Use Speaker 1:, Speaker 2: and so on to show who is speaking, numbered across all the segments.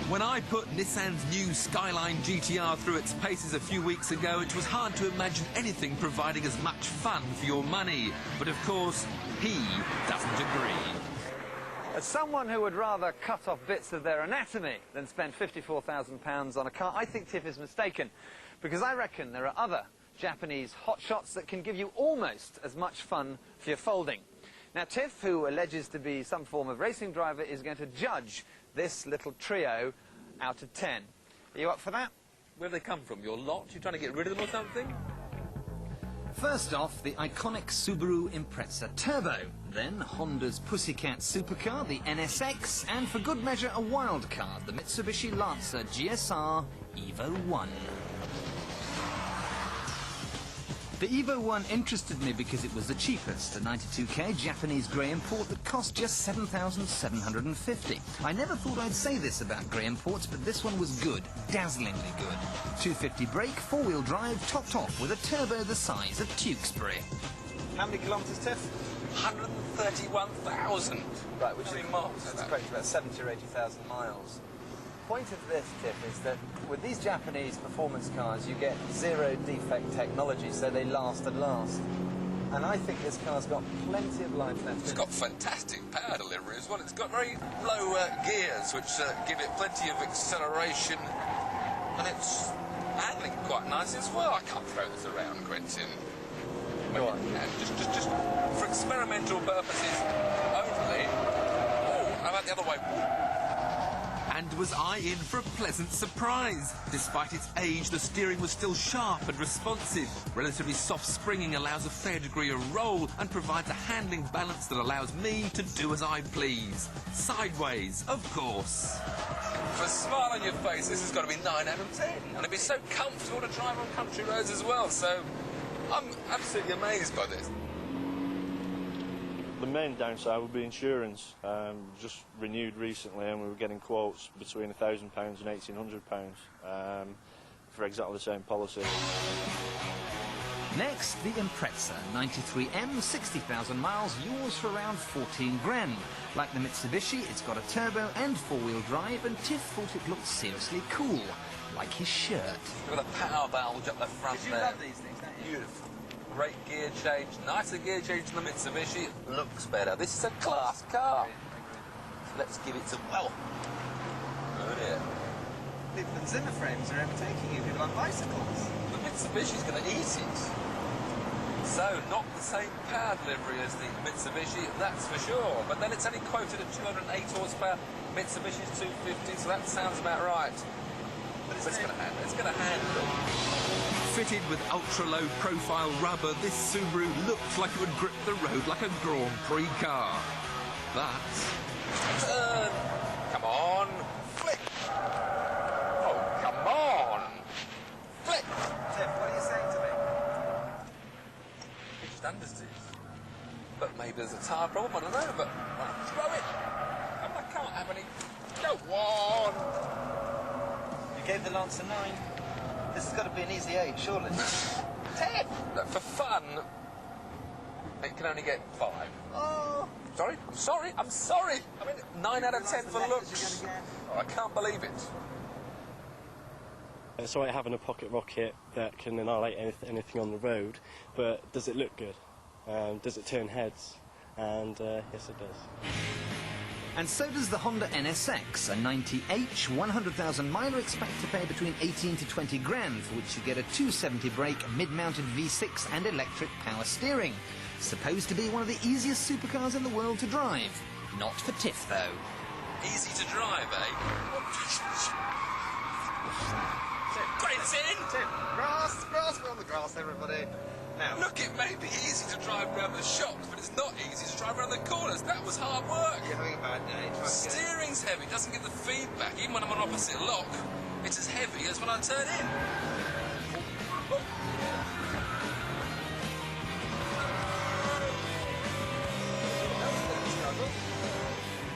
Speaker 1: When I put Nissan's new Skyline GTR through its paces a few weeks ago, it was hard to imagine anything providing as much fun for your money. But of course, he doesn't agree.
Speaker 2: As someone who would rather cut off bits of their anatomy than spend £54,000 on a car, I think Tiff is mistaken, because I reckon there are other Japanese hotshots that can give you almost as much fun for your folding. Now, Tiff, who alleges to be some form of racing driver, is going to judge this little trio out of 10. Are you up for that?
Speaker 1: Where have they come from? Your lot? You trying to get rid of them or something?
Speaker 2: First off, the iconic Subaru Impreza Turbo. Then Honda's pussycat supercar, the NSX, and for good measure a wild card, the Mitsubishi Lancer GSR Evo 1. The Evo 1 interested me because it was the cheapest, a 92k Japanese grey import that cost just $7,750. I never thought I'd say this about grey imports, but this one was good, dazzlingly good. 250 brake, four-wheel drive, topped off with a turbo the size of Tewkesbury. How many kilometres, Tiff?
Speaker 1: 131,000.
Speaker 2: Right, which is
Speaker 1: miles.
Speaker 2: That's approaching about 70 or 80,000 miles. The point of this, Tiff, is that with these Japanese performance cars, you get zero defect technology, so they last and last. And I think this car's got plenty of life left.
Speaker 1: It's got fantastic power delivery as well. It's got very low gears, which give it plenty of acceleration, and it's handling quite nice as well. I can't throw this around, Quentin.
Speaker 2: Go on.
Speaker 1: Just for experimental purposes only. Oh, how about the other way? And was I in for a pleasant surprise? Despite its age, the steering was still sharp and responsive. Relatively soft springing allows a fair degree of roll and provides a handling balance that allows me to do as I please. Sideways, of course. For a smile on your face, this has got to be 9 out of 10. And it'd be so comfortable to drive on country roads as well, so I'm absolutely amazed by this.
Speaker 3: The main downside would be insurance. Just renewed recently, and we were getting quotes between £1,000 and £1,800 for exactly the same policy.
Speaker 2: Next, the Impreza 93M, 60,000 miles, yours for around 14 grand. Like the Mitsubishi, it's got a turbo and four-wheel drive, and Tiff thought it looked seriously cool, like his shirt.
Speaker 1: With a power bulge up the front there.
Speaker 2: You love these things, don't you?
Speaker 1: Beautiful. Great gear change, nicer gear change than the Mitsubishi. Looks better. This is a class car. So let's give it some, well, oh dear.
Speaker 2: People in Zimmer frames are overtaking you, people on bicycles.
Speaker 1: The Mitsubishi's going to eat it. So, not the same power delivery as the Mitsubishi, that's for sure. But then it's only quoted at 208 horsepower. Mitsubishi's 250, so that sounds about right. But it's going to handle. It's going to handle. Fitted with ultra-low profile rubber, this Subaru looks like it would grip the road like a Grand Prix car. But... turn! Come on! Flick! Oh, come on! Flick!
Speaker 2: Tiff, what are you saying to me?
Speaker 1: It just understeers. But maybe there's a tyre problem, I don't know, but... well, throw it! I can't have any... Go on!
Speaker 2: You gave the Lancer 9. This has got to be an easy 8, surely. 10!
Speaker 1: Look, for fun, it can only get 5.
Speaker 2: Oh!
Speaker 1: Sorry? I'm sorry? I'm sorry! I mean, 9 out of 10 for looks. Oh, I can't believe it.
Speaker 3: It's all right having a pocket rocket that can annihilate anything on the road, but does it look good? Does it turn heads? And yes, it does.
Speaker 2: And so does the Honda NSX, a 90H, 100,000 miler. Expect to pay between 18 to 20 grand, for which you get a 270 brake, mid-mounted V6 and electric power steering. Supposed to be one of the easiest supercars in the world to drive. Not for Tiff, though.
Speaker 1: Easy to drive, eh? Quentin!
Speaker 2: Grass, we're on the grass, everybody. Now.
Speaker 1: Look, it may be easy to drive around the shops, but it's not easy to drive around the corners. That was hard work.
Speaker 2: You're having a bad day.
Speaker 1: Steering's heavy, it doesn't get the feedback. Even when I'm on opposite lock, it's as heavy as when I turn in. Oh.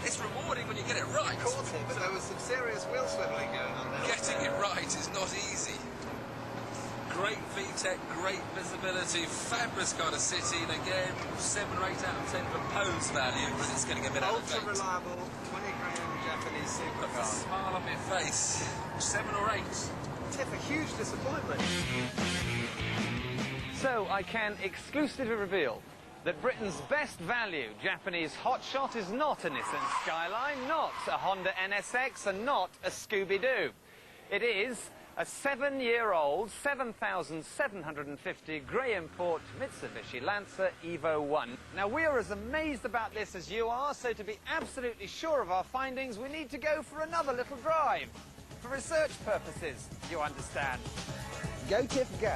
Speaker 1: It's rewarding when you get it right.
Speaker 2: Of course, but there was some serious wheel swiveling going on there.
Speaker 1: Getting it right is not easy. Great VTEC, great visibility, fabulous kind of city, and again, 7 or 8 out of 10 for pose value, because it's getting a bit out of date.
Speaker 2: Ultra reliable, 20 grand Japanese supercar.
Speaker 1: But for Smile on my face. 7 or 8.
Speaker 4: Tiff, a huge disappointment.
Speaker 2: So I can exclusively reveal that Britain's best value Japanese hotshot is not a Nissan Skyline, not a Honda NSX, and not a Scooby-Doo. It is a 7-year-old, 7,750 grey import Mitsubishi Lancer Evo 1. Now, we are as amazed about this as you are, so to be absolutely sure of our findings, we need to go for another little drive. For research purposes, you understand.
Speaker 4: Go, Tiff, go.